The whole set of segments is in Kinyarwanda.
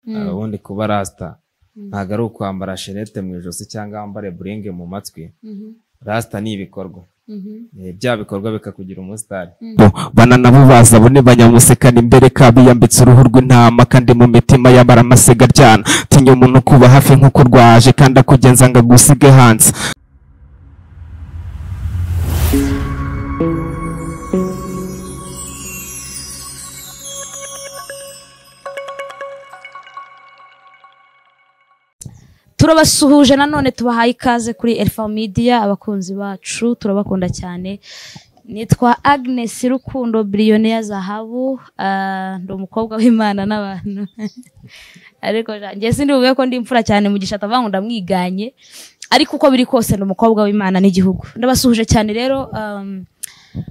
ubundi kuba rasta ntago ari ukwambara shenete mu ijosi cyangwa wambare buringe mu matwi. Rasta ni ibikorwa. Bya bikorwa bikakugira umusitari. Bana nabo baza bone banyamusekana imbere kabiyambitse uruhu rw'intama kandi mu mitima y'abara amasega ryana tinya umuntu kuba hafi nk'uko rwaje kandi akugenza ngo agusige hanze. Turabasuhuje nanone tubahaye ikaze kuri Elfa Media abakunzi bacu turabakunda cyane. Nitwa Agnes Rukundo Billionaire Zahabu, ndo umukobwa w'Imana n'abantu. Ariko nje sindi uvuye ko ndi imfura cyane mugisha atavangu ndamwiganye, ariko uko biri kose ndo umukobwa w'Imana n'igihugu. Ndabasuhuje cyane rero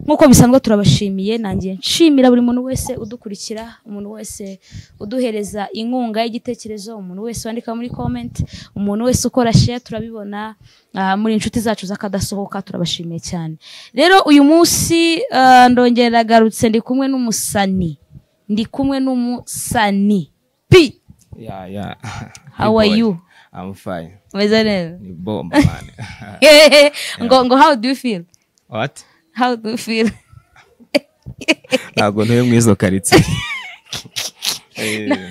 nkuko bisanzwe turabashimiye, nangiye nshimira buri muntu wese udukurikira, umuntu wese uduhereza inkunga y'igitekerezo, umuntu wese wandika muri comment, umuntu wese ukora share turabibona, muri inshuti zacu zakadasohoka turabashimiye cyane. Rero uyu munsi ndongera garutse ndi kumwe n'umusani. P. Yeah. How are you? I'm fine. Weza neza? Ni bomba man. Ngo how do you feel? What? How do you feel? Ntago ntuye mwizo karitsiye.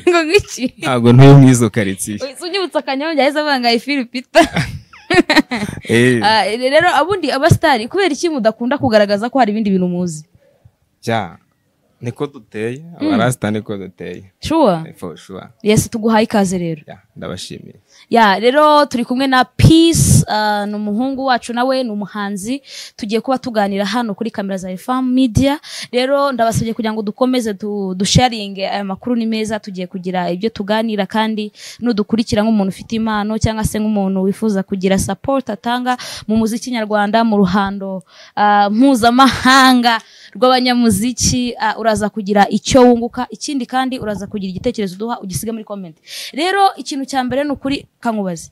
Ngo ngiki? Ntago ntuye mwizo karitsiye. Unyibutsa Kanyonga yahise avanga I feel Peter. Rero abundi abastari kubera iki mudakunda kugaragaza ko hari ibindi bintu muzi? Ja. Niko duteye, abarasta niko duteye. Sure? For sure. Yes, tuguhaye ikaze rero. Yeah, ndabashimiye. Rero turi kumwe na Peace, n'umuhungu wacu nawe n'umuhanzi. Tugiye kuba tuganira hano kuri kamera za Elfa Media. Rero ndabasabye kugira ngo dukomeze dusharing aya makuru ni meza, tugiye kugira ibyo tuganira kandi nudukurikira nk'umuntu ufite impano cyangwa se nk'umuntu wifuza kugira support atanga mu muziki nyarwanda mu ruhando mpuzamahanga rw'abanyamuziki, uraza kugira icyo wunguka. Ikindi kandi uraza kugira igitekerezo duha ugisiga muri comment. Rero ikintu cya mbere n'ukuri kankubaze.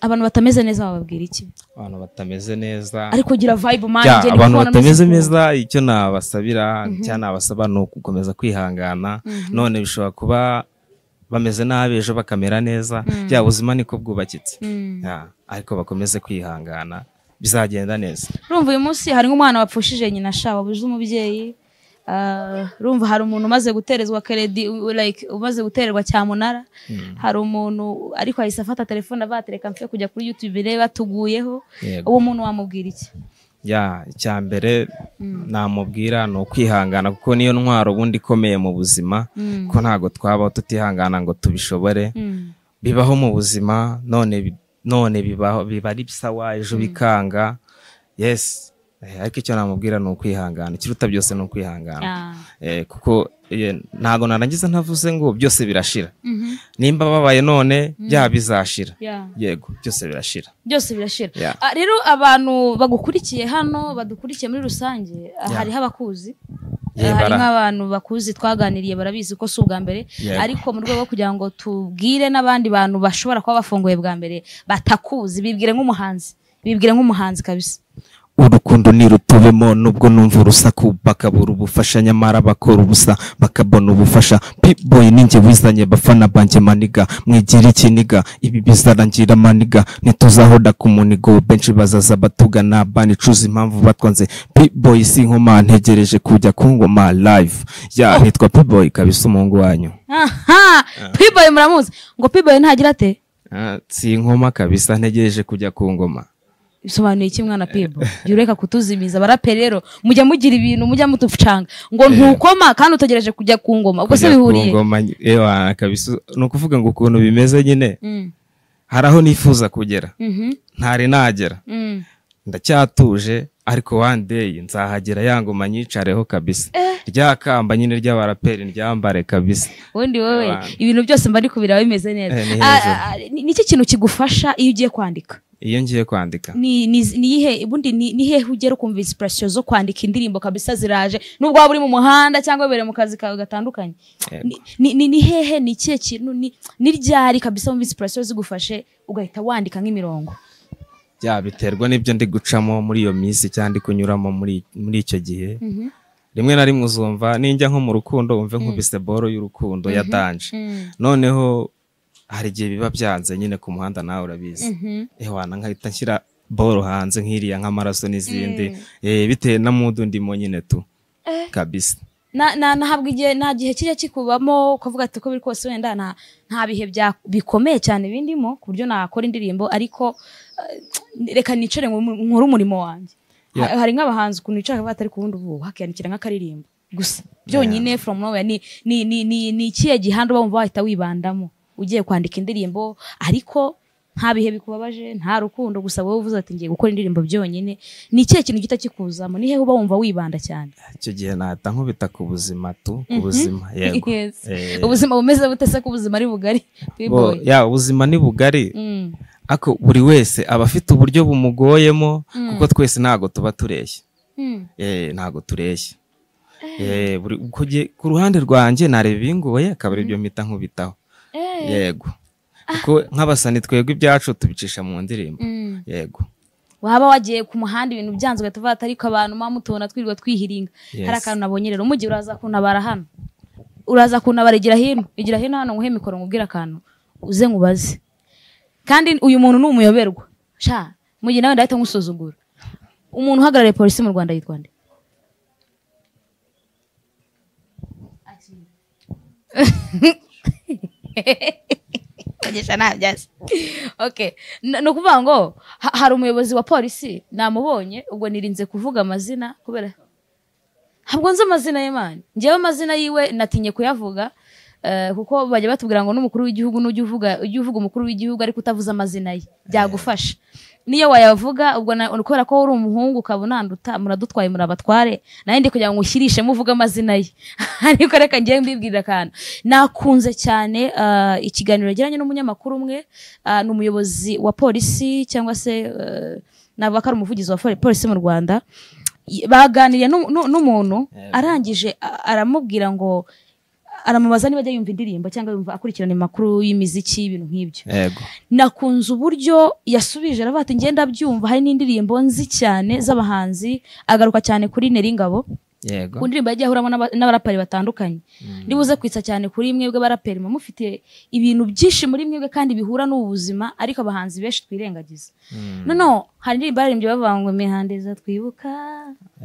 Abantu batameze neza bababwira iki? Abantu batameze neza ariko gira vibe man nje abantu batameze neza icyo nabasabira cyane abasaba no gukomeza kwihangana. None bishobora kuba bameze nabi ejo bakamera neza. Ya buzima niko bwubakitse. Ariko bakomeze kwihangana bizagenda neza. Urumva uyu munsi hari nk'umwana wapfushije nyina shawa buze umubyeyi. Rumva hari umuntu umaze guterezwa credit like umaze gutererwa cyamunara. Hari umuntu ariko ahise afata telefone avatereka mfe kujya kuri YouTube reba tuguyeho. Uwo muntu wamubwira iki? Icyambere namubwira no kwihangana kuko niyo ntwaro bundi ikomeye mu buzima, ko ntago twabaho tutihangana ngo tubishobore. Bibaho mu buzima none bibaho bibari bisawa ejo bikanga. Yes. Ariko icyo namubwira ni ukwihangana, ikiruta byose ni ukwihangana. Kuko ntago narangiza ntavuze ngo byose birashira. Nimba babaye none bya bizashira. Yego byose birashira. Byose birashira. Rero abantu bagukurikiye hano badukurikiye muri rusange, hari habakuzi. Hari nk'abantu bakuzi twaganiriye barabizi ko si ubwa mbere, ariko mu rwego kugira ngo tubwire n'abandi bantu bashobora kuba bafunguye bwa mbere batakuzi, bibwire nk'umuhanzi kabisa. Urukundo ni rutubemo nubwo numva urusaku bakabura ubufasha nyamara bakora ubusa bakabona ubufasha. P-boy ninjye wizanye bafana banje maniga mwigira ikiniga ibi bizarangira maniga ntituzahoda ku munigo benshi bazaza batugana banicuza impamvu batwanze. P-boy si nkoma ntegereje kujya kungoma live. Nitwa P-boy kabisa umuhungu wanyu. P-boy muramuzi ngo P-boy ntagira ate? Si nkoma kabisa ntegereje kujya kungoma. Bisobanuye iki mwana P-boy? Jureka kutuzimiza barapere rero mujya mugira ibintu mujya mutufucanga ngo ntukoma kandi utegereje kujya ku ngoma. Ubwo se bihuriye? Ngoma kabisa no kuvuga ngo ukuntu bimeze nyine. Haraho nifuza kugera. Ntari nagera. Ndacyatuje ariko one day nzahagera yangoma nyicareho kabisa. Ryakamba nyine ry'abaraperi ryambare kabisa. Undi wowe ibintu byose mba ndi kubira bimeze neza. Niki kintu kigufasha iyo ugiye kwandika? Iyo ngiye kwandika nihe bundi nihe ugera kumva inspiration zo kwandika indirimbo kabisa ziraje nubwo waba uri mu muhanda cyangwa bere mu kazi kawe gatandukanye? Ni hehe ni kiye kintu ni ryari kabisa mu inspiration zigufashe ugahita wandika nk'imirongo? Biterwa n'ibyo ndi gucamo muri iyo minsi cyandi kunyuramo muri icyo gihe. Rimwe na rimwe uzumva ninjya nko mu rukundo umve nkubise boro y'urukundo ya danje. Noneho hari igihe biba byanze nyine ku muhanda nawe urabizi wana nkahita nshyira boro hanze nk'iriya nk'amaraso n'izindi bitewe na mudu ndimo nyine tu kabisa nahabwa igihe nta gihe kijya kikubamo ukavuga ati uko biri kose wenda nta bihe bikomeye cyane bindimo ku buryo nakora indirimbo ariko reka nicare nkore umurimo wanjye hari nk'abahanzi ukuntu bicara batari ku wundi ubu hakiyanikira nk'akaririmbo gusa byonyine from nowhere ni ikihe gihanda uba wumva wahita wibandamo ugiye kwandika indirimbo ariko nta bihe bikubabaje nta rukundo gusa wowe uvuze ati ngiye gukora indirimbo byonyine ni ikihe kintu gita kikuzamo ni hehe uba wumva wibanda cyane icyo gihe nahita nkubita ku buzima ku buzima yego ubuzima bumeze bute se ko ubuzima ari bugari ubuzima ni bugari ako buri wese aba afite uburyo bumugoyemo kuko twese ntago tuba tureshya ntago tureshya ku ruhande rwanjye nareba ibingoye akaba aribyo mpita nkubitaho yego kuko nk'abasani twebwe ibyacu tubicisha mu ndirimbo yego waba wagiye ku muhanda ibintu byanze ugahita ati ariko abantu mutubona twirirwa twihiringa hari akantu nabonye rero umujyi uraza kuntabara hano uraza kuntabara igira hino hano nguhe mikoro nkubwire akantu uze nkubaze kandi uyu muntu ni umuyoberwa mu gihe nawe ndahita nkusuzugura umuntu uhagarariye polisi mu Rwanda yitwa nde okay no kuvuga ngo hari umuyobozi wa polisi namubonye ubwo nirinze kuvuga amazina kubera ntabwo nzi amazina ye man ngewe amazina yiwe natinye kuyavuga kuko bajya batubwira ngo n'umukuru w'igihugu n'ujya uvuga umukuru w'igihugu ariko utavuze amazina ye byagufasha niyo wayavuga ubwo kubera ko uri umuhungu ukabunanduta muradutwaye murabatware naye ndi kugira ngo ushyirishe muvuga amazina ye ariko reka ngiye mbibwira akantu nakunze cyane ikiganiro yagiranye n'umunyamakuru umwe ni umuyobozi wa polisi cyangwa se navuga ko ari umuvugizi wa polisi mu Rwanda baganiriye n'umuntu arangije aramubwira ngo aramubaza niba ajya yumva indirimbo cyangwa yumva akurikirana amakuru y'imiziki ibintu nk'ibyo nakunze uburyo yasubije aravuga ati ngenda byumva hari n'indirimbo nzi cyane z'abahanzi agaruka cyane kuri Neringabo ku ndirimbo yagiye ahuramo n'abaraperi batandukanye ndibuze kwitsa cyane kuri mwebwe baraperi mufite ibintu byinshi muri mwebwe kandi bihura n'ubuzima ariko abahanzi benshi twirengagiza no hari indirimbo baririmbye bavuga ngo imihandeza twibuka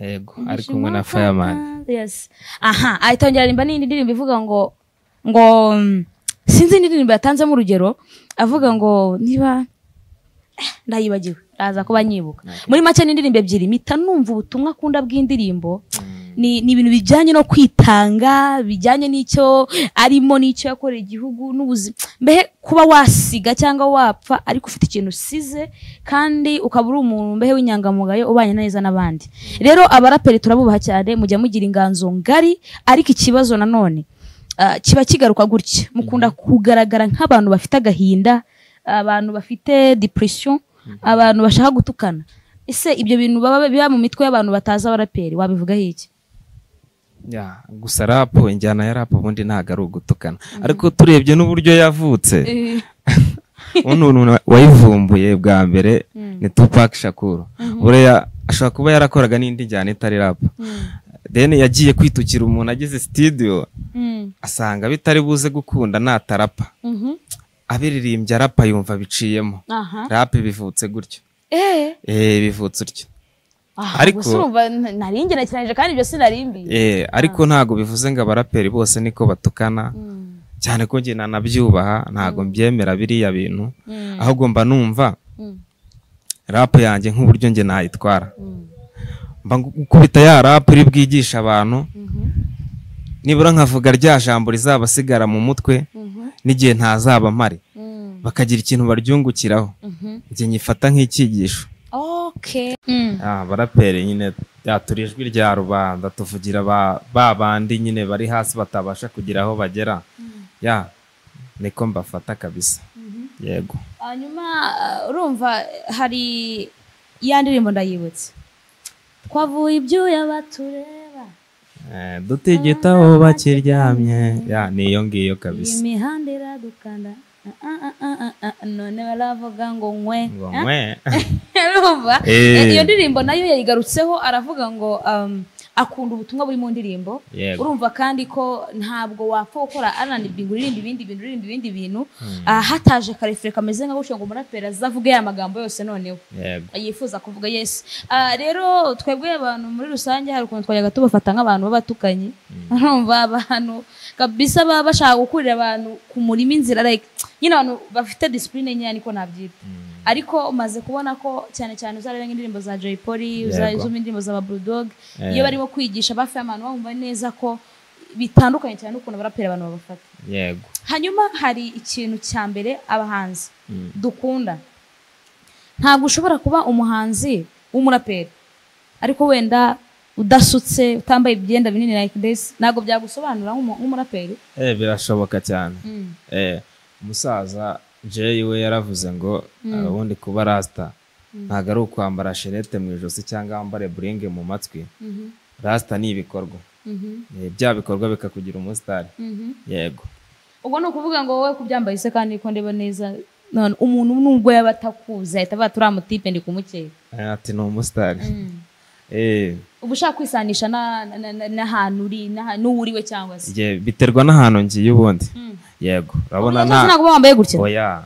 yego ari kumwe na Fireman ahita yongera arimba n'indi ndirimbo ivuga ngo sinzi indirimbo yatanzemo urugero avuga ngo niba ndayibagiwe raza kuba nyibuka muri make n'indirimbo ebyiri mpita numva ubutumwa akunda bw'indirimbo ni ibintu bijyanye no kwitanga bijyanye n'icyo arimo n'icyo yakoreye igihugu n'ubuzima mbehe kuba wasiga cyangwa wapfa ariko ufite ikintu usize kandi ukaba uri umuntu mbehe w'inyangamugayo ubanye neza n'abandi rero abaraperi turabubaha cyane mujya mugira inganzo ngari ariko ikibazo nanone kiba kigaruka gutya mukunda kugaragara nk'abantu bafite agahinda abantu bafite depression abantu bashaka gutukana ese ibyo bintu biba mu mitwe y'abantu bataza abaraperi wabivugaho iki gusa rap injyana ya rap ubundi ntago ari ugutukana ariko turebye n'uburyo yavutse umuntu wayivumbuye bwa mbere ni Tupac Shakur buriya ashobora kuba yarakoraga n'indi njyana itari rap then yagiye kwitukira umuntu agize studio asanga bitari buze gukunda natarapa abiririmbye rapa yumva biciyemo rap bivutse gutyo bivutse utyo ariko naringe nakiranje kandi ibyo sinarimbiye ariko ntago bivuze ngo abaraperi bose niko batukana cyane ko nge nanabyubaha ntago mbyemera biriya bintu ahubwo mba numva rap yanjye nk'uburyo nge nayitwara mba gukubita ya rap iri bwigisha abantu nibura nkavuga rya jambo rizabasigara mu mutwe n'igihe ntazaba mpari bakagira ikintu baryungukiraho nge nyifata nk'icyigisho baraperi nyine turi ijwi rya rubanda tuvugira ba bandi nyine bari hasi batabasha kugira aho bagera niko mbafata kabisa yego hanyuma urumva hari ya ndirimbo ndayibutse twavuye ibyuya batureba dutigitaho bakiryamye niyo ngiyo kabisa imihanda iradukanda none baravuga ngo nkwe urumva iyo ndirimbo nayo yayigarutseho aravuga ngo akunda ubutumwa buri mu ndirimbo urumva kandi ko ntabwo wapfa gukora R&B ngo uririmba ibindi bintu hataje karefere kameze nka gutyo ngo umuraperi azavuge ya magambo yose noneho yifuza kuvuga yes. Rero twebwe abantu muri rusange hari ukuntu twajyaga tubafata nk'abantu babatukanye urumva abantu kabisa baba bashaka gukurira abantu ku murima inzira like nyine abantu bafite discipline nyane niko nabyita ariko umaze kubona ko cyane cyane uzareba indirimbo za Jay Polly uzazuma indirimbo za Bulldog iyo barimo kwigisha bafe abantu bumva neza ko bitandukanye cyane ukuntu barapera abantu babafata yego. Hanyuma hari ikintu cya mbere abahanzi dukunda ntabwo ushobora kuba umuhanzi w'umuraperi ariko wenda udasutse utambaye ibyenda binini like this ntabwo byagusobanura nk'umuraperi. Birashoboka cyane. Umusaza Jay we yaravuze ngo ubundi kuba rasta ntabwo ari ukwambara shenete mu ijosi cyangwa wambare buringe mu matwi. Rasta ni ibikorwa bya bikorwa bikakugira umusitari. Yego. Ubwo ni ukuvuga ngo wowe kubyambaye se kandi ko ndeba neza none umuntu nubwo yaba atakuza ahita avuga turi amutipe ndi kumukeka ati ni umusitari. Ubu ushaka kwisanisha n'ahantu uri n'uwuriwe cyangwa se biterwa n'ahantu ngiye ubundi. Yego urabona ntabwo wambaye gutya. Oya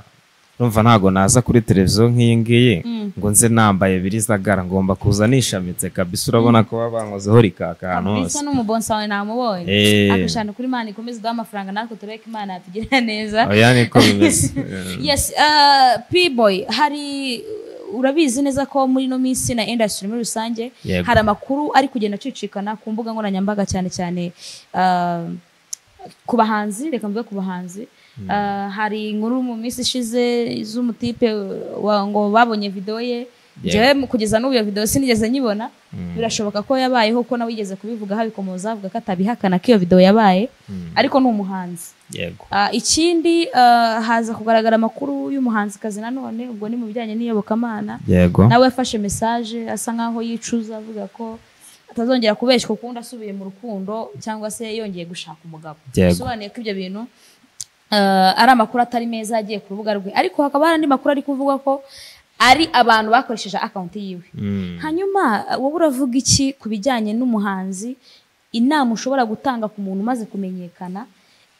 urumva ntago naza kuri televiziyo nk'iyi ngiyi ngo nze nambaye birizagara ngomba kuza nishamitse kabisa urabona ko babankozeho rikaka ahantu hose. Bisa n'umubonsa wawe namubonye akashana kuri Imana ikomeze duha amafaranga natwe tureke Imana yatugirira neza. Oya niko bimeze. Yes. P-Boy hari urabizi neza ko muri no minsi na industry muri rusange hari amakuru ari kugenda acicikana ku mbuga nkoranyambaga cyane cyane ku bahanzi reka mvuge ku bahanzi. Hari inkuru mu minsi ishize z'umutipe ngo babonye video ye jewe kugeza n'ubu iyo video sinigeze nyibona. Birashoboka ko yabayeho ko nawe yigeze kubivuga habikomoza avuga ko atabihakana ko iyo video yabaye ariko ni umuhanzi. Yego. Ikindi haza kugaragara amakuru y'umuhanzi kazi nanone ubwo ni mu bijyanye n'iyobokamana. Yego. Nawe yafashe message asa nkaho yicuza avuga ko atazongera kubeshya kuko asubiye mu rukundo cyangwa se yongeye gushaka umugabo. Bisobanuye ko ibyo bintu ari amakuru atari meza agiye ku rubuga rwe ariko hakaba hari andi makuru ari kuvuga ko ari abantu bakoresheje account yiwe. Hanyuma wowe uravuga iki ku bijyanye n'umuhanzi inama ushobora gutanga ku muntu umaze kumenyekana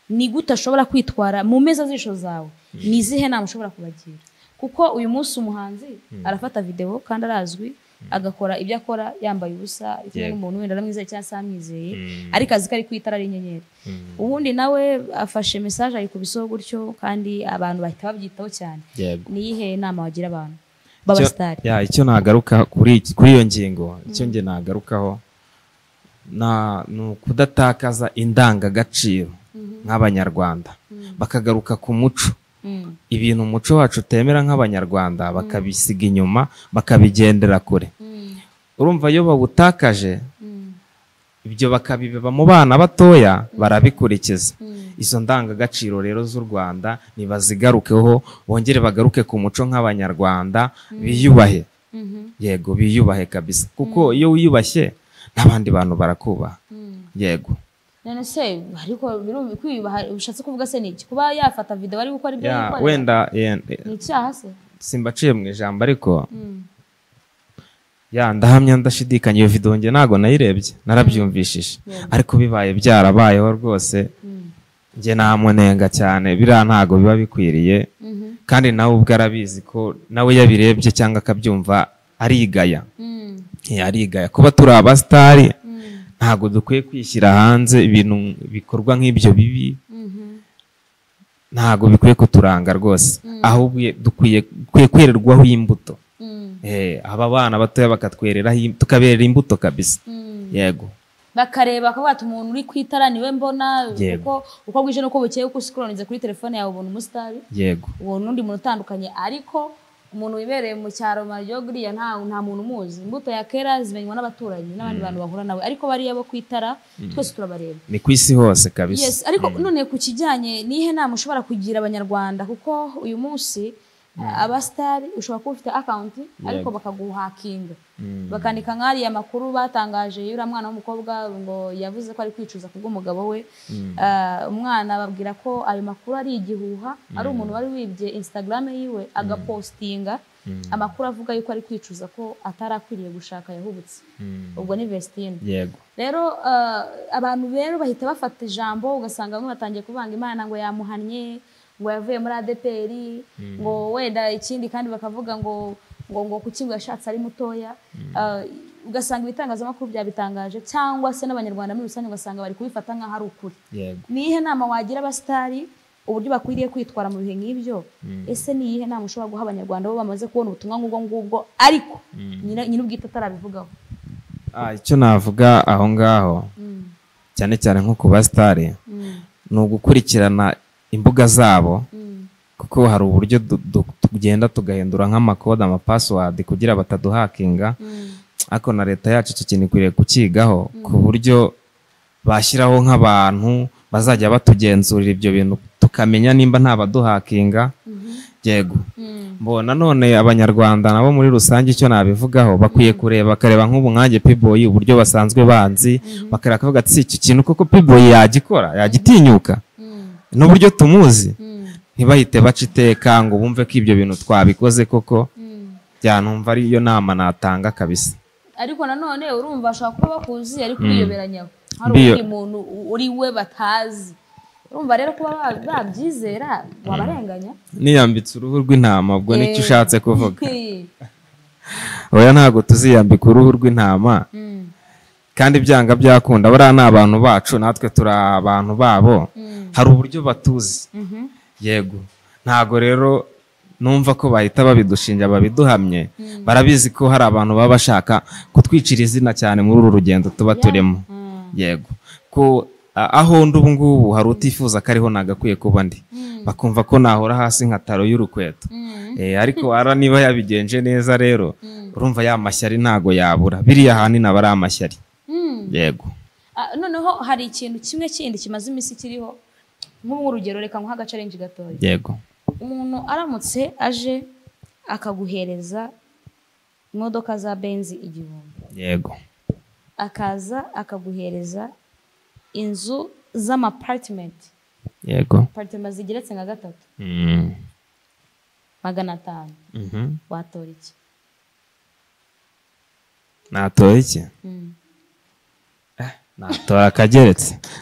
ni gute ashobora kwitwara mu meza z'isho zawe ni izihe nama ushobora kubagira kuko uyu munsi umuhanzi arafata video kandi arazwi agakora ibyo akora yambaye ubusa kimwe n'umuntu wenda aramwizeye cyangwa se amwizeye ariko azi ko ari kwitara ari inyenyeri. Ubundi nawe afashe message ari kubisoho gutyo kandi abantu bahita babyitaho cyane. Ni ihe nama wagira abantu b'abastari? Icyo nagaruka kuri iyo ngingo icyo nge nagarukaho ni ukudatakaza indangagaciro nk'abanyarwanda bakagaruka ku muco. Ibintu umuco wacu utemera nk'abanyarwanda bakabisiga inyuma bakabigendera kure. Urumva iyo bawutakaje ibyo bakabiba mu bana batoya barabikurikiza. Izo ndangagaciro rero z'u Rwanda nibazigarukeho bongere bagaruke ku muco nk'abanyarwanda biyubahe. Yego biyubahe kabisa kuko iyo wiyubashye n'abandi bantu barakubaha. Yego. None se ariko kwiyubaha ushatse kuvuga se niki kuba yafata video ari gukora ibyo gukora wenda ni cyaha se simbaciye mu ijambo ariko ndahamya ndashidikanya iyo video nge nago nayirebye narabyumvishije ariko bibaye byarabayeho rwose nge namunenga cyane bira ntago biba bikwiriye kandi nawe ubwo arabizi ko nawe yabirebye cyangwa akabyumva arigaya. Arigaya kuba turi abastari ntago dukwiye kwishyira hanze ibintu bikorwa nk'ibyo bibi. Ntago bikwiye kuturanga rwose ahubwo dukwiye kwererwaho imbuto. Aba bana batoya bakatwerera tukaberera imbuto kabisa. Yego. Bakareba ko batu umuntu uri kwitara niwe mbona uko bwije no ko bukeye uko scrollinize kuri telefone yawe ubona umusitari. Yego. Ubona undi muntu utandukanye ariko umuntu wibereye mu cyaro maryo guriya nta muntu umuzi. Imbuto ya kera zimenywa n'abaturanyi n'abandi bantu bahura nawe ariko bari yabo kwitara twese turabareba. Ni kwisi hose kabisa. Yes, ariko none ku kijyanye nihe nama ushobora kugira abanyarwanda kuko uyu munsi abasitari ushobora kuba ufite account ariko bakaguhakinga bakandika nk'ariya makuru batangaje y'uriya mwana w'umukobwa ngo yavuze ko ari kwicuza kubw'umugabo we umwana babwira ko ayo makuru ari igihuha ari umuntu wari wibye Instagram yiwe agapostinga amakuru avuga yuko ari kwicuza ko atarakwiriye gushaka yahubutse ubwo ni Vestine yego rero abantu rero bahita bafata ijambo ugasanga bamwe batangiye kuvanga Imana ngo yamuhannye ngo yavuye muri ADPR ngo wenda ikindi kandi bakavuga ngo kuki ngo yashatse ari mutoya ugasanga ibitangazamakuru byabitangaje cyangwa se n'abanyarwanda muri rusange ugasanga bari kubifata nk'aho ari ukuri nihe nama wagira abasitari uburyo bakwiriye kwitwara mu bihe nk'ibyo ese niyihe nama ushobora guha abanyarwanda bo bamaze kubona ubutumwa ngubwo ariko nyine ubwite atarabivugaho icyo navuga aho ngaho cyane cyane nko ku basitari ni ugukurikirana imbuga zabo kuko hari uburyo tugenda tugahindura nk'amakode amapassword kugira bataduhakinga ariko na leta yacu iki kintu ikwiriye kukigaho ku buryo bashyiraho nk'abantu bazajya batugenzurira ibyo bintu tukamenya nimba nta baduhakinga yego mbona none abanyarwanda nabo muri rusange icyo nabivugaho bakwiye bakareba nk'ubu nkanjye P-Boy uburyo basanzwe banzi bakareka kavuga ati iki kintu koko P-Boy yagikora yagitinyuka n'uburyo tumuzi ntibahite baca iteka ngo bumve ko ibyo bintu twabikoze koko byanumva ariyo nama natanga kabisa ariko nanone urumva ashaka kuba bakuzi ariko biyoberanyaho hari undi muntu uri we batazi urumva rero kuba babyizera wabarenganya niyambitse uruhu rw'intama ubwo nicyo ushatse kuvuga oya ntabwo tuziyambika uruhu rw'intama kandi byanga byakunda bariya ni abantu bacu natwe turi abantu babo hari uburyo batuzi yego ntago rero numva ko bahita babidushinja babiduhamye barabizi ko hari abantu baba bashaka kutwicira izina cyane muri uru rugendo tuba turimo yego ko aho ndi ubu ngubu hari utifuza ko ariho nagakwiye kuba ndi bakumva ko nahora hasi nka taro y'urukweto ariko niba yabigenje neza rero urumva ya mashyari ntago yabura biriya hanini aba ari amashyari yego noneho hari ikintu kimwe kindi kimaze iminsi kiriho nk'urugero reka nkuha agacarenji gatoya yego umuntu aramutse aje akaguhereza imodoka za Benz 1000 yego akaza akaguhereza inzu z'amapartment yego apartment zigeretse nka 3 500 watora iki natora iki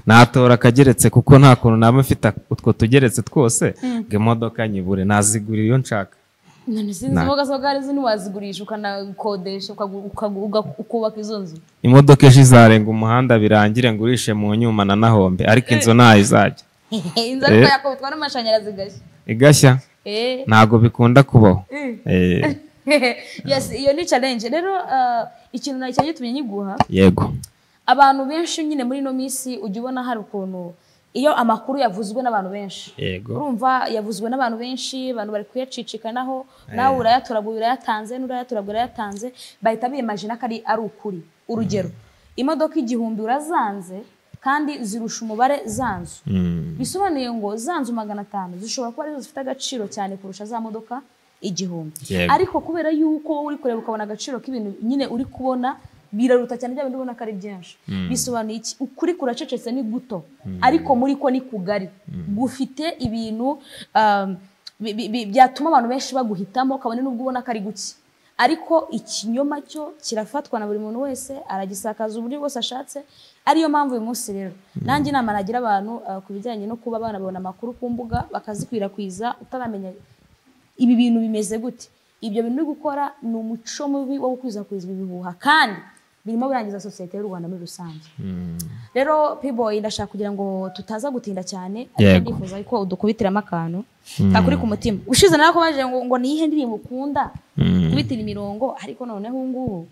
natora akageretse kuko nta kuntu naba mfite utwo tugeretse twose ngo imodoka nyibure nazigurira iyo nshaka none sinzi imodoka zogari zini wazigurisha ukanakodesha ukubaka izo nzu imodoka ejo izarenga umuhanda birangire ngurishe mu nyuma na nahombe ariko inzu ntayo izajya inzu ariko yakubitwa n'amashanyarazi igashya ntago bikunda kubaho yes iyo ni challenge rero ikintu nacyo gitumye nyiguha yego abantu benshi nyine muri no minsi ujya ubona hari ukuntu iyo amakuru yavuzwe n'abantu benshi urumva yavuzwe n'abantu benshi abantu bari kuyacicikanaho nawe urayatoragura urayatanze n'urayatoragura urayatanze bahita bimagina ko ari ukuri urugero imodoka 1000 urazanze kandi zirusha umubare zanzu bisobanuye ngo zanzu 500 zishobora kuba arizo zifite agaciro cyane kurusha za modoka 1000 ariko kubera yuko uri kureba ukabona agaciro k'ibintu nyine uri kubona biraruta cyane bya bindi ubona ko ari byinshi bisobanuye iki ukuri kuracecetse ni guto ariko muri ko ni kugari gufite ibintu byatuma abantu benshi baguhitamo kabone n'ubwo ubona ko ari guki ariko ikinyoma cyo kirafatwa na buri muntu wese aragisakaza uburyo bwose ashatse ariyo mpamvu uyu munsi rero nanjye inama nagira abantu ku bijyanye no kuba banabona amakuru ku mbuga bakazikwirakwiza utaramenya ibi bintu bimeze gute ibyo bintu uri gukora ni umuco mubi wo gukwizakwizwa ibihuha kandi birimo birangiza sosiyete y'u Rwanda muri rusange rero P-Boy ndashaka kugira ngo tutaza gutinda cyane ariko ndifuza ko udukubitiramo akantu kakuri ku mutima ushize narakobaje ngo niyihe ndirimbo ukunda kubitira imirongo ariko noneho ngubu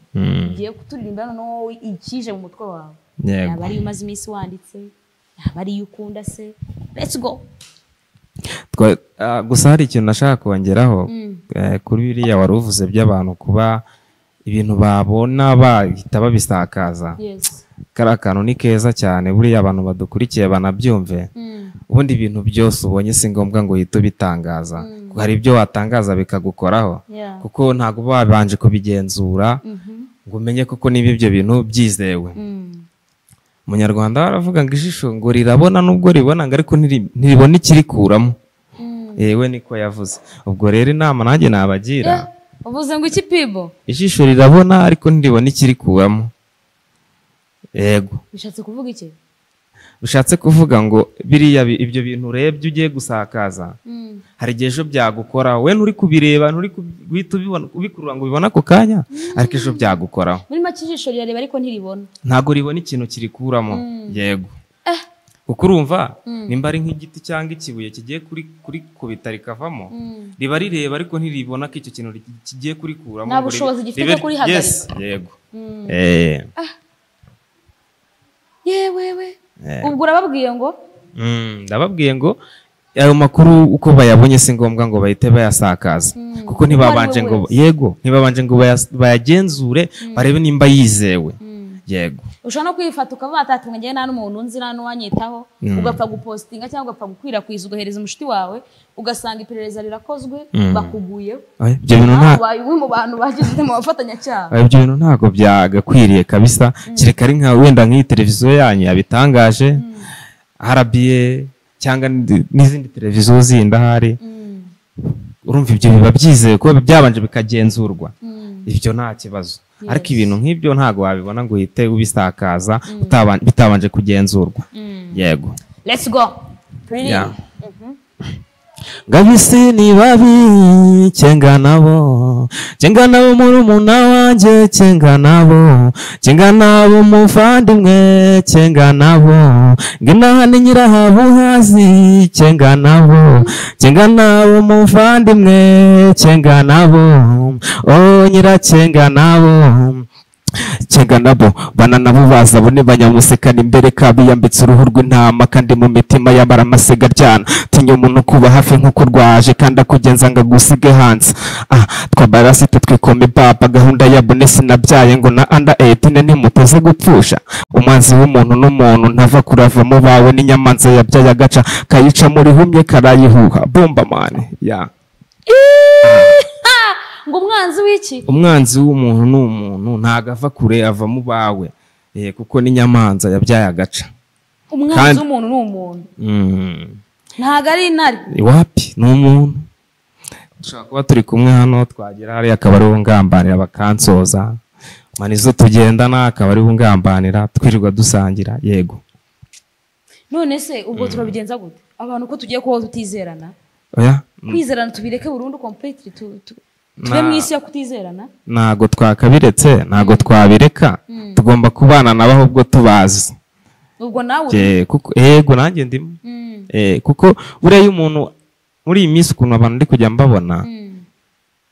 ugiye kuturirimba noneho ikije mu mutwe wawe yaba ari umaze iminsi wanditse yaba ari ukunda se let's go gusa hari ikintu nashaka kongeraho kuri biriya wari uvuze by'abantu kuba ibintu babona bahita babisakaza kariya kantu ni keza cyane buriya abantu badukurikiye banabyumve. Ubundi ibintu byose ubonye si ngombwa ngo uhite ubitangaza, hari ibyo watangaza bikagukoraho kuko ntabwo babanje kubigenzura ngo umenye koko niba ibyo bintu byizewe. Umunyarwanda baravuga ngo ijisho ngo rirabona nubwo ribona ngo ariko ntiribona ikirikuramo. Yewe niko yavuze. Ubwo rero inama nanjye nabagira, uvuze ngo iki Pibo? Ijisho rirabona ariko ntiribona ikirikuramo. Yego. Bishatse kuvuga iki? Bishatse kuvuga ngo biriya ibyo bintu urebye ugiye gusakaza hari igihe ejo byagukoraho, we nturi kubireba, nturi guhita ubikurura ngo ubibone ako kanya, ariko ejo byagukoraho. Muri make ijisho rirareba ariko ntiribona, ntabwo ribona ikintu kirikuramo. Yego. Kuko urumva nimba ari nk'igiti cyangwa ikibuye kigiye kurikubita rikavamo, riba rireba ariko ntiribona ko icyo kintu kigiye kurikuramo. Nta bushobozi gifite kuri hagarika. Yes, yego. Yewewe. Ubwo urababwiye ngo? Ndababwiye ngo ayo makuru uko bayabonye si ngombwa ngo bahite bayasakaza, kuko ntibabanje ngo ntibabanje ngo bayagenzure barebe nimba yizewe. Yego. Ushobora no kwifata ukavuga ati ngiye nta n'umuntu nzi nta n'uwanyitaho, ugapfa gupostinga cyangwa ugapfa gukwirakwiza ugahereza umushiti wawe, ugasanga iperereza rirakozwe bakuguyeho. Ibyo bintu mu bantu bagize mu bafatanyacyaha. Ibyo bintu ntabwo byagakwiriye kabisa, kereka ari nka wenda nk'iyi televiziyo yanyu yabitangaje, RBA cyangwa n'izindi televiziyo zindi ahari. Urumva ibyo biba byizewe kuba byabanje bikagenzurwa, ibyo nta kibazo. Ariko ibintu nk'ibyo ntabwo wabibona ngo uhite ubisakaza bitabanje kugenzurwa. Yego. Let's go. Ngabisi ni babi cyenga nabo murumuna wanjye cyenga nabo muvandimwe cyenga nabo ngina ni nyirahabuhazi cyenga nabo muvandimwe cyenga nabo nyiracyenga nabo cyenga nabo bana nabo baza bone banyamusekana imbere kabiyambitse uruhu rw'intama kandi mu mitima yamara amasega ryana tinya umuntu kuba hafi nk'uko rwaje kandi akugenza ngo agusige hanze. Twabarasi twikome papa gahunda ya bonesi nabyaye ngo na under 18 ntimuteze gupfusha umwanzi w'umuntu n'umuntu ntava kurava mu bawe n'inyamanza yabyaye agaca kayica muri humye karayihuha bomba mane ngo umwanzi w'iki? Umwanzi w'umuntu n'umuntu ntago ava kure ava mu bawe, kuko n'inyamanza yabyaye agaca. Umwanzi w'umuntu n'umuntu ntago ari intare. Wapi ni umuntu. Dushobora kuba turi kumwe hano twagera hariya akaba ari ungambanira bakansoza, manizo tugendana akaba ari ungambanira twirirwa dusangira. Yego. None se ubwo turabigenza gute abantu ko tugiye kubaho tutizerana? Kwizerana tubireke burundu completely tube mu isi yo kutizerana? Ntago twakabiretse, ntago twabireka, tugomba kubana nabo ahubwo tubazi. Ubwo nawe yego nanjye ndimo. Kuko buriya umuntu muri iyi minsi ukuntu abantu ndi kujya mbabona,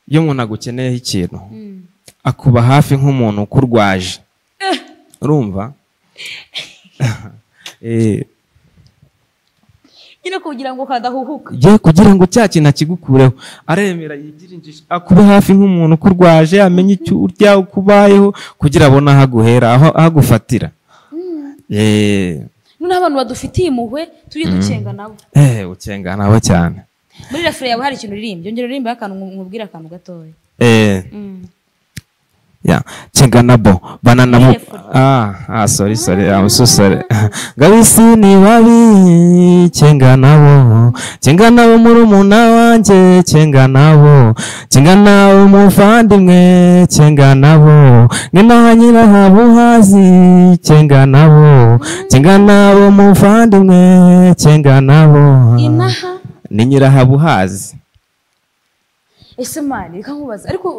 iyo umuntu agukeneyeho ikintu akuba hafi nk'umuntu ukurwaje. Urumva? nyine kugira ngo kadahuhuka. Kugira ngo cya kintu akigukureho aremera yigira injiji akuba hafi nk'umuntu ukurwaje, amenye icyo urya ukubayeho kugira abone aho aguhera aho agufatira. None abantu badufitiye impuhwe tujye ducenga nabo. Ucenga nabo cyane. Muri refere yawe hari ikintu uririmba, yongera uririmba akantu nkubwira akantu gatoya. Cyenga nabo bana nabo sorry I'm so sorry. Ngabisi ni babi cyenga nabo murumuna wanjye cyenga nabo muvandimwe cyenga nabo ngina nyirahabuhazi cyenga nabo muvandimwe cyenga nabo ni nyirahabuhazi. Ese mani reka nkubaza ariko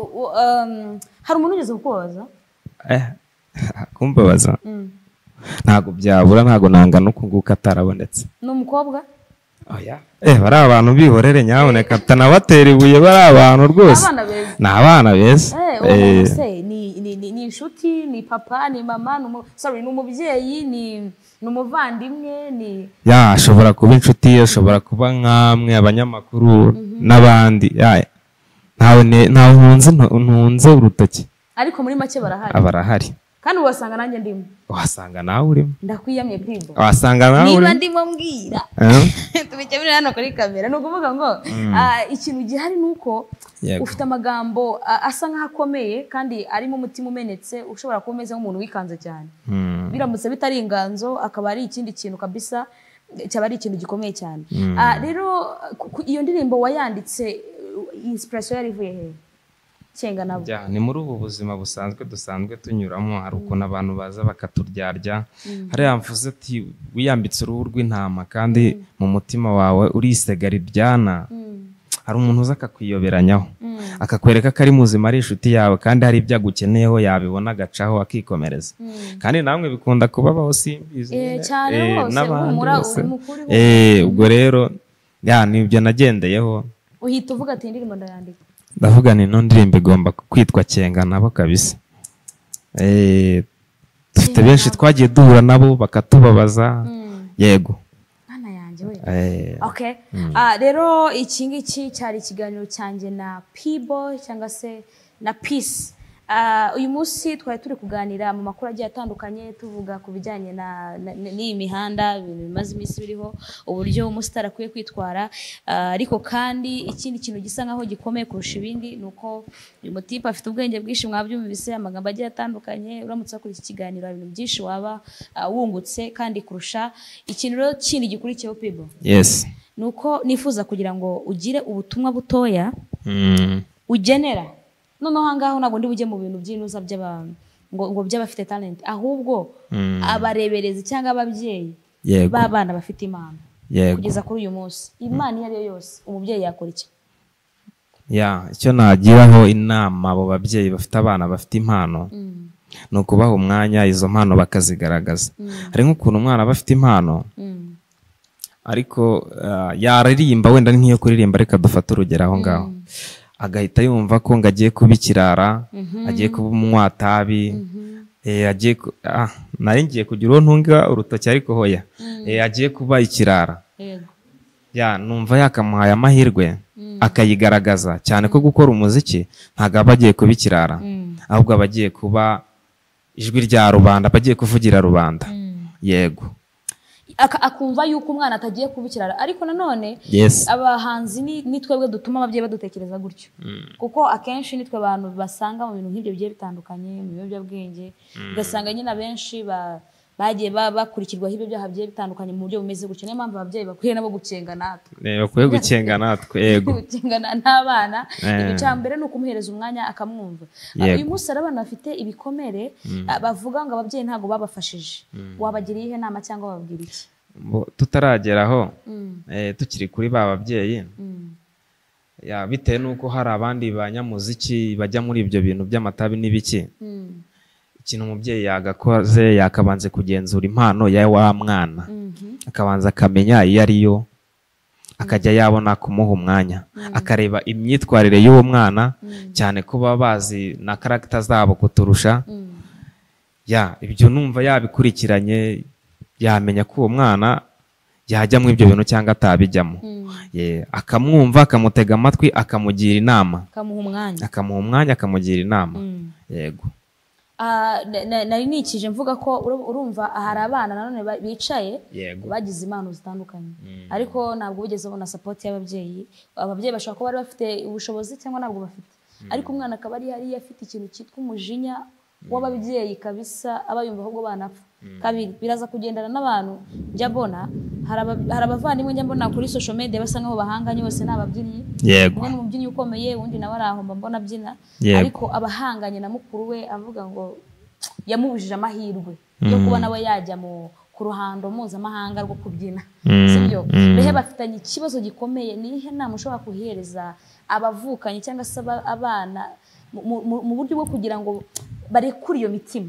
hari umuntu ugeze kukubaza? Kumbabaza ntago byabura, ntago nangana uko nguko atarabonetse. Ni umukobwa? Bari abantu bihorere nyaboneka tanabatera ibuye, bari abantu rwose ni abana beza. Ni inshuti, ni papa, ni mama, ni umubyeyi, ni umuvandimwe, ashobora kuba inshuti, ashobora kuba nkamwe abanyamakuru n'abandi. Ntawe ntunze urutoki, ariko muri make barahari. Barahari. kandi ubasanga nanjye ndimo wasanga nawe urimo ndakwiyamye Pibo wasanga nawe urimo niba ndimo mbwira tubikemurira hano kuri kamera ni ukuvuga ngo ikintu gihari ni uko ufite amagambo asa nk'aho akomeye kandi arimo umutima umenetse ushobora kuba umeze nk'umuntu wikanze cyane biramutse bitari inganzo akaba ari ikindi kintu kabisa cyaba ari ikintu gikomeye cyane rero iyo ndirimbo wayanditse inspiration yari ivuye he Cyenga nabo ni muri ubu buzima dusanzwe tunyuramo hari ukuntu abantu baza bakaturyarya hari yamvuze ati wiyambitse uruhu rw'intama kandi mu mutima wawe urisegara ibyana hari umuntu uza akakwiyoberanyaho akakwereka ko ari muzima ari inshuti yawe kandi hari ibyo agukeneyeho yabibona agacaho akikomereza kandi namwe bikunda kubabaho simbizi n'abandi bose ubwo rero nibyo nagendeyeho uhita uvuga ati indirimbo ndayandika ndavuga ni no ndirimbo igomba kwitwa Cyenga nabo kabisa dufite benshi twagiye duhura nabo bakatubabaza yego okay rero iki ngiki cyari ikiganiro cyanjye na P-Boy cyangwa se na Peace uyu munsi twari turi kuganira mu makuru agiye atandukanye tuvuga ku bijyanye n'iyi mihanda ibintu bimaze iminsi biriho uburyo umusitari akwiye kwitwara ariko kandi ikindi kintu gisa nkaho gikomeye kurusha ibindi ni uko uyu mutipe afite ubwenge bwinshi mwabyumvise amagambo agiye atandukanye uramutse wakora iki kiganiro ibintu byinshi waba wungutse kandi kurusha ikintu rero kindi gikurikiyeho P-Boy yes ni uko nifuza kugira ngo ugire ubutumwa butoya ugenera noneho hangaho ntabwo ndi bujye mu bintu by'inuza by'abantu ngo by'abafite talent ahubwo abareberezi cyangwa ababyeyi b'abana bafite impano kugeza kuri uyu munsi imana iyo ari yo yose umubyeyi yakora iki icyo nagiraho inama abo babyeyi bafite abana bafite impano ni ukubaha umwanya izo mpano bakazigaragaza hari nk'ukuntu umwana aba afite impano ariko yaririmba wenda nk'iyo kuririmba reka dufate urugero aho ngaho agahita yumva ko ngo agiye kuba ikirara agiye kuba umwatabi nari ngiye kugira uwo ntunga urutoki ariko hoya agiye kuba ikirara numva yakamuhaye amahirwe akayigaragaza cyane ko gukora umuziki ntabwo aba agiye kuba ikirara ahubwo aba agiye kuba ijwi rya rubanda aba agiye kuvugira rubanda yego akumva yuko umwana atagiye kubikirara ariko nanone abahanzi ni twebwe dutuma ababyeyi badutekereza gutyo kuko akenshi nitwe abantu basanga mu bintu nk'ibyo bigiye bitandukanye mu biyobyabwenge ugasanga nyine abenshi bagiye bakurikirwaho ibyo byaha bigiye bitandukanye mu buryo bumeze gutyo niyo mpamvu ababyeyi bakwiye nabo gucenga natwe bakwiye gucenga natwe yego gucengana n'abana icya mbere ni ukumuhereza umwanya akamwumva uyu munsi hari abana bafite ibikomere bavuga ngo ababyeyi ntabwo babafashije wabagiriye ihe nama cyangwa wababwira iki tutarageraho tukiri kuri ba babyeyi bitewe n'uko hari abandi banyamuziki bajya muri ibyo bintu by'amatabi n'ibiki ikintu umubyeyi yagakoze yakabanze kugenzura impano ya wa mwana akabanza akamenya iyo ari yo akajya yabona kumuha umwanya akareba imyitwarire y'uwo mwana cyane ko baba bazi na karagita zabo kuturusha ibyo numva yabikurikiranye yamenya ko uwo mwana yajya mu ibyo bintu cyangwa atabijyamo akamwumva akamutega amatwi akamugira inama akamuha umwanya akamugira inama yego nari nikije mvuga ko urumva hari abana nanone bicaye bagize impano zitandukanye ariko ntabwo bigeze babona support y'ababyeyi ababyeyi bashobora kuba bari bafite ubushobozi cyangwa ntabwo bafite ariko umwana akaba ari hariya afite ikintu cyitwa umujinya w'ababyeyi kabisa aba yumva ahubwo banapfa kabiri biraza kugendana n'abantu njya mbona hari abavandimwe njya mbona kuri social media basa nkaho bahanganye bose n'ababyinnyi umwe ni umubyinnyi ukomeye undi nawe araho mbona abyina ariko abahanganye na mukuru we avuga ngo yamubujije amahirwe yo kuba nawe yajya ku ruhando mpuzamahanga rwo kubyina sibyo behe bafitanye ikibazo gikomeye nihe nama ushobora kuhereza abavukanye cyangwa se abana mu buryo bwo kugira ngo barekure iyo mitima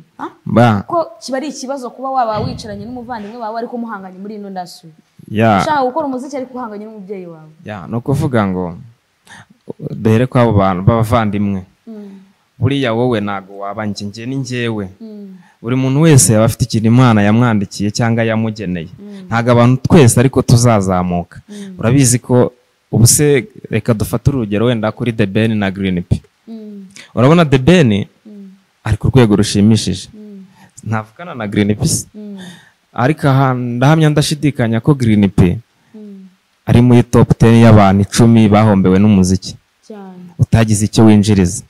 ko kiba ari ikibazo kuba waba wicaranye n'umuvandimwe wawe ariko muhanganye muri ino ndasuri ushaka gukora umuziki ariko uhanganye n'umubyeyi wawe ni ukuvuga ngo duhere ko abo bantu b'abavandimwe buriya wowe ntabwo waba njye ni njyewe buri muntu wese aba afite ikintu Imana yamwandikiye cyangwa yamugeneye ntabwo abantu twese ariko tuzazamuka urabizi ko ubu se reka dufate urugero wenda kuri The Ben na Green P urabona The Ben ari ku rwego rushimishije ntavugana na Green P ariko ndahamya ndashidikanya ko Green P ari muri top 10 y'abantu 10 bahombewe n'umuziki utagize icyo winjiriza.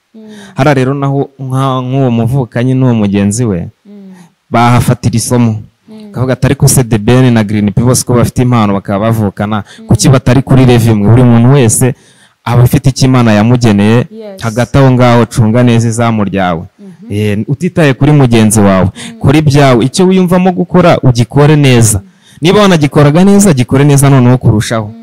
Hara rero naho nk'uwo muvukanye n'uwo mugenzi we bahafatira isomo kavuga atari ko se The Ben na Green P bose ko bafite impano bakaba bavukana kuki batari kuri level imwe. Buri muntu wese aba afite icyo Imana yamugeneye hagati aho ngaho cunga neza izamu ryawe. Utitaye kuri mugenzi wawe kuri byawe icyo wiyumvamo gukora ugikore neza, niba wanagikoraga neza gikore neza noneho kurushaho.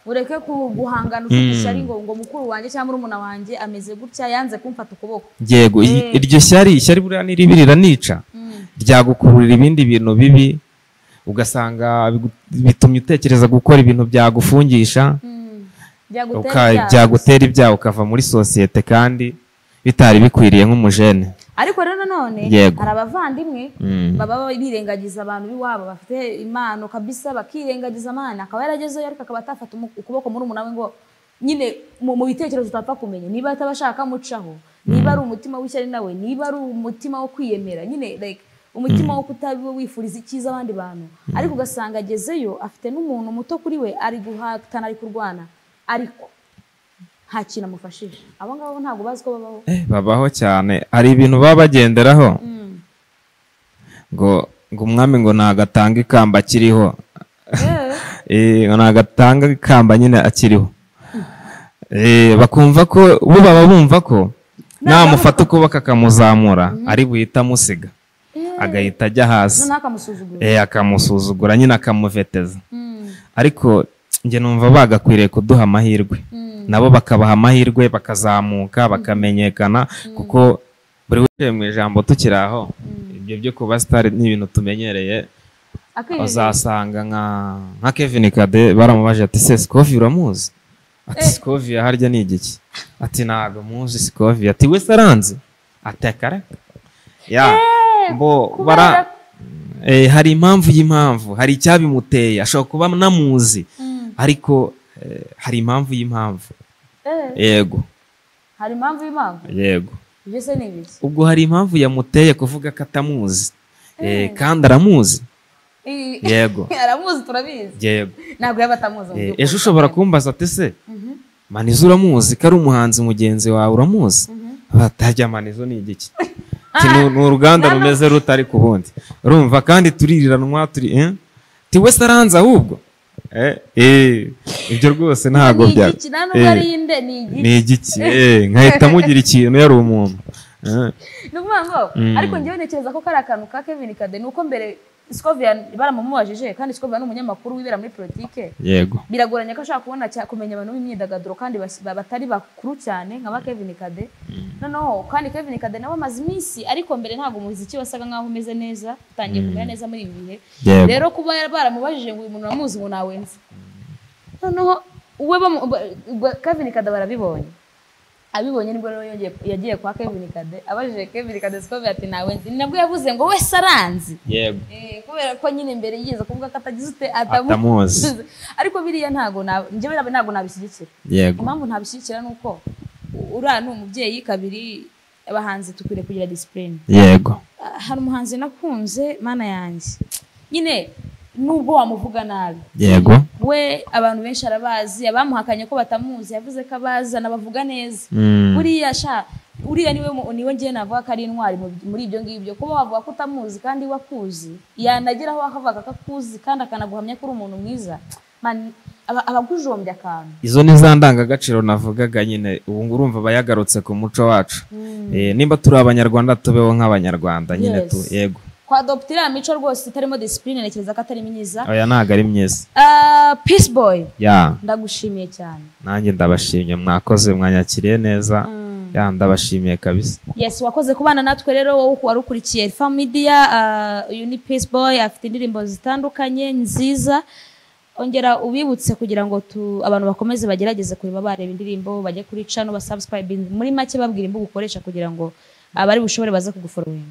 Ureke guhangana ufite ishyari ngo mukuru wanjye cyangwa urumuna wanjye ameze gutya yanze kumfata ukuboko. Yego iryo shyari buriya niribirira nica ryagukururira ibindi bintu bibi ugasanga bitumye utekereza gukora ibintu byagufungisha byagutera ibyaha ukava muri sosiyete kandi bitari bikwiriye nk'umujene. Ariko rero none hari abavandimwe baba birengagiza abantu biwabo bafite impano kabisa bakirengagiza Imana akaba yaragezeyo ariko akaba atafata ukuboko muri umuntu we ngo nyine mu bitekerezo utapfa kumenya niba atabashaka mucaho, niba ari umutima w'ishyari nawe, niba ari umutima wo kwiyemera, nyine like umutima wo kutabiwe wifuriza icyiza abandi bantu. Ariko ugasanga agezeyo afite n'umuntu muto kuri we ari guhatana ari kurwana ariko nta kintu amufashije. Abo ngabo ntabwo bazi ko babaho. Babaho cyane. Hari ibintu baba bagenderaho ngo umwami ngo nagatanga ikamba akiriho. Nagatanga ikamba nyine akiriho. Bakumva ko bo baba bumva ko namufata ukuboko akamuzamura ari buhita amusiga agahita ajya hasi akamusuzugura nyine akamuveteza. Ariko njye numva bagakwiriye kuduha amahirwe nabo bakabaha amahirwe bakazamuka bakamenyekana kuko buri wese mu ijambo tukiri aho ibyo byo kuba star ni ibintu tumenyereye. Uzasanga nka Kevin Kade baramubaje ati se Scovia uramuzi? Ati Scovia harya ni igiki? Ati ntago muzi Scovia. Ati we saranze atakara mbo bara hari impamvu hari icyabimuteye ashobora kuba namuzi ariko hari impamvu y'impamvu. Yego hari impamvu y'impamvu. Yego ibyo se ni ibiki? Ubwo hari impamvu yamuteye kuvuga ko atamuzi kandi aramuzi. Yego aramuzi turabizi. Yego ntabwo yaba atamuzi. Ejo ushobora kumbaza ati se Manizo uramuzi ko ari umuhanzi mugenzi wawe uramuzi? Batajya Manizo ni igiki? Ni uruganda rumeze rutari ku bundi urumva kandi tuririranwa turi tiwe saranza ahubwo ibyo rwose ntago bya ni igiki nkahita mugira ikintu yari umuntu nuvuga ariko njyewe nekereza ko kari akantu ka Kevin Kade nuko mbere Scovia baramumubajije kandi Scovia ni umunyamakuru wibera muri politike. Yego biragoranye ko ashaka kubona kumenya abantu b'imyidagaduro kandi batari bakuru cyane nka Kevin Kade. Noneho kandi Kevin Kade nawe amaze iminsi ariko mbere ntago umuziki wasaga nkaho umeze neza utangiye kumera neza muri ibi bihe. Rero kuba baramubajije ngo uyu muntu uramuzi ngo nawe nzi noneho Kevin Kade barabibonye abibonye nibwo rero yagiye kwa Kevin Kade abajije Kevin Kade Scovia ati nawe nzi nabwo yavuze ngo we saranzi. Yego kubera ko nyine imbere yize kuvuga ko atagize atamuzi ariko biriya ntago njyewe ntago nabishyigikira. Impamvu ntabishyigikira nuko uriya ni umubyeyi kabiri abahanzi tukwiriye kugira discipline. Yego hari umuhanzi nakunze Mana yanjye nyine nubwo wamuvuga nabi. Yego we abantu benshi arabazi abamuhakanye ko batamuzi yavuze ko abazana bavuga neza. Uriya niwe ngiye navuga ko ari intwari muri ibyo ngibyo kuba wavuga ko utamuzi kandi wakuzi yanageraho akavuga ko akuzi kandi akanaguhamya ko uri umuntu mwiza abagujombya akantu. Izo ni za ndangagaciro navugaga nyine ubu ngurumva bayagarutse ku muco wacu. Nimba turi abanyarwanda tubeho nk'abanyarwanda nyine yego kwadoptira mico rwose itarimo discipline nekereza ko atari myiza. Oya ntago ari myiza. Peace boy ndagushimiye cyane. Nanjye ndabashimye mwakoze mwanyakiriye neza. Ndabashimiye kabisa. Yes wakoze kubana natwe rero wowe warukurikiye Alpha Media. Uyu ni Peace boy afite indirimbo zitandukanye nziza ongera ubibutse kugira ngo abantu bakomeze bagerageze kureba bareba indirimbo bajye kuri channel basubscribe muri make babwira imbuga ukoresha kugira ngo abari bushobore baza kugufollowing.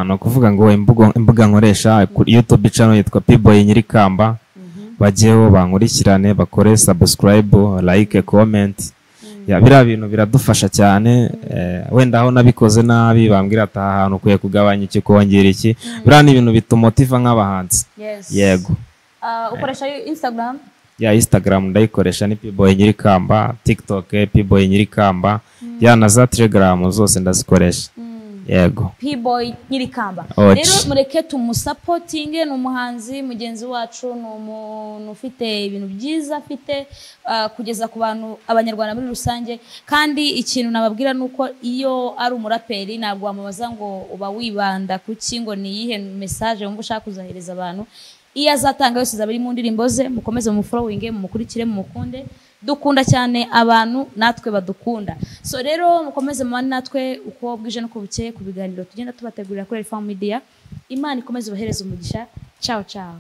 No kuvuga ngo imbuga nkoresha kuri YouTube channel yitwa P-Boy Nyirikamba. Bajeho bankurikirane bakore subscribe like comment biriya bintu biradufasha cyane wenda aho nabikoze nabi bambwira ati aha hantu ukwiye kugabanya iki kongera iki biriya ni ibintu bitumotiva nk'abahanzi yego ukoresha Instagram Instagram ndayikoresha ni P-Boy Nyirikamba, TikTok P-Boy Nyirikamba, na za Telegram zose ndazikoresha. Yego. P-Boy Nyirikamba. Rero mureke tumusapotinge, ni umuhanzi mugenzi wacu, ni umuntu ufite ibintu byiza afite kugeza ku bantu abanyarwanda muri rusange, kandi ikintu nababwira nuko iyo ari umuraperi ntabwo wamubaza ngo uba wibanda kuki ngo ni yihe message wumva ushaka kuzahereza abantu. Iyo azatanga yose zabiri mu ndirimbo ze, mukomeze mu following, mukurikire, mukunde. Dukunda cyane abantu natwe badukunda. So rero mukomeze mubane natwe uko bwije nuko bukeye ku biganiro tugenda tubategurira kuri Elfam Media. Imana ikomeze ubahereze umugisha. Ciao ciao.